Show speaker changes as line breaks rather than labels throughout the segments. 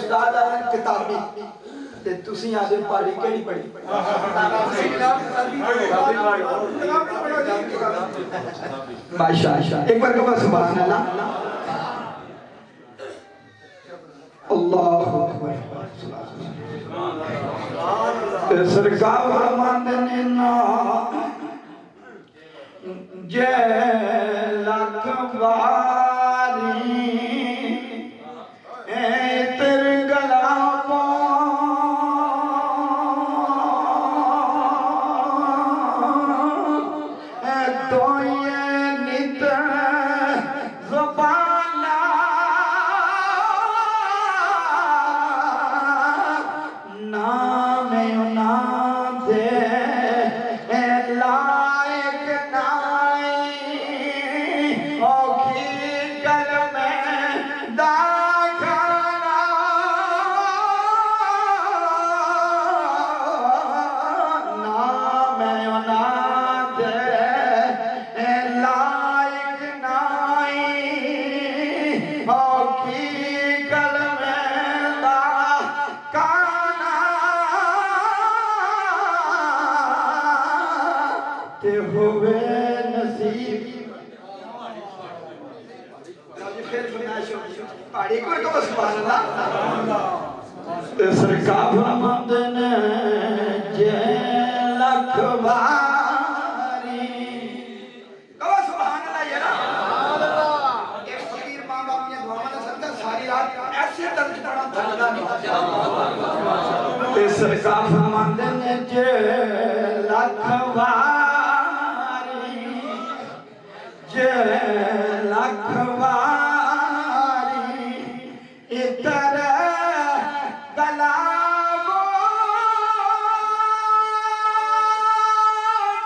उस्ताद आ किताबी ते तुसी आदे पढ़ी केड़ी पढ़ी माशाअल्लाह एक बार कहो सुभान अल्लाह अल्लाहु अकबर सरकार फरमाते ने ना जय लखवारी तेरे गला तो ये नित ज़बाना नाम नाम दे लायक नाई औखी गल में दाखना नाम नाम दे लायक नाई औखी गल में दाखना ते होवे नसीब फिर फरमाइश पहाड़ी को तो सुभान अल्लाह ते सरकार फरमाते ने जय लखवारी कहो सुभान अल्लाह यार एक फकीर मां बाप की दुआओं ने सदका सारी रात ऐसे दर्द पड़ा धरदा नहीं ते सरकार फरमाते ने जय लखवारी जय लखवारी इतर गलाबो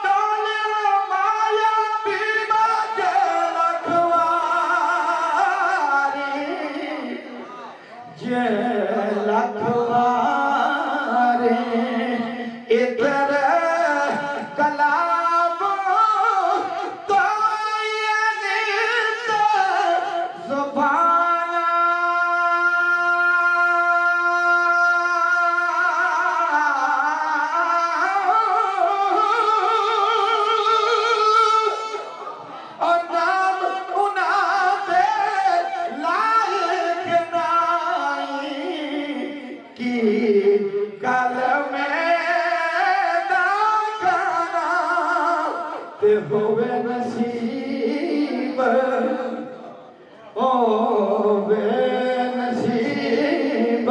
डोले माया बीबा जय लखवारी जय लखवारी इतर गलाबो तो ये नित ज़बाना और नाम उनादे लायक नाई की गल में दाखना ते होवे नसीब होवे नसीब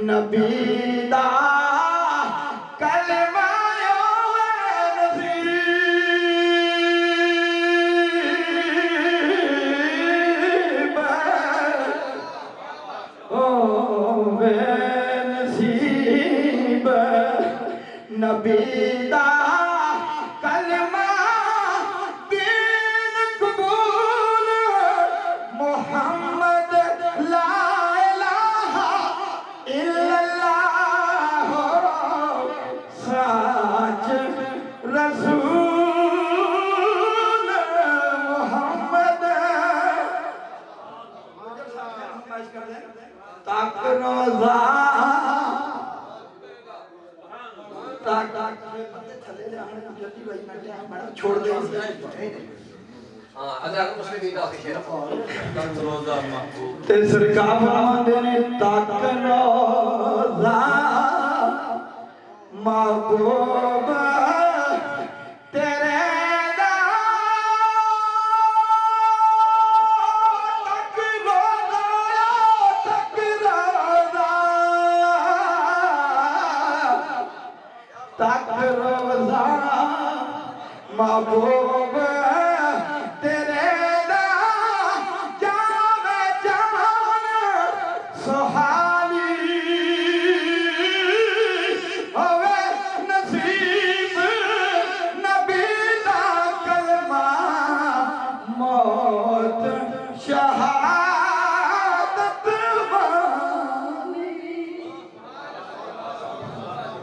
नबी दा कलमा होवे नसीब होवे नसीब नबी दा कलमा दीन कबूल मोहम्मद ला इलाहा इल्लल्लाह सच रसूल मोहम्मद तक रोज़ा तक थले ले आने जल्दी भाई मैं टाइम बड़ा छोड़ दे
हां अगर मुस्लिम भी का शेर रोजा महबूब
ते सरकार फरमाते ने तक रोज़ा महबूब तेरे दा तक रोज़ा तक रोज़ा महबूब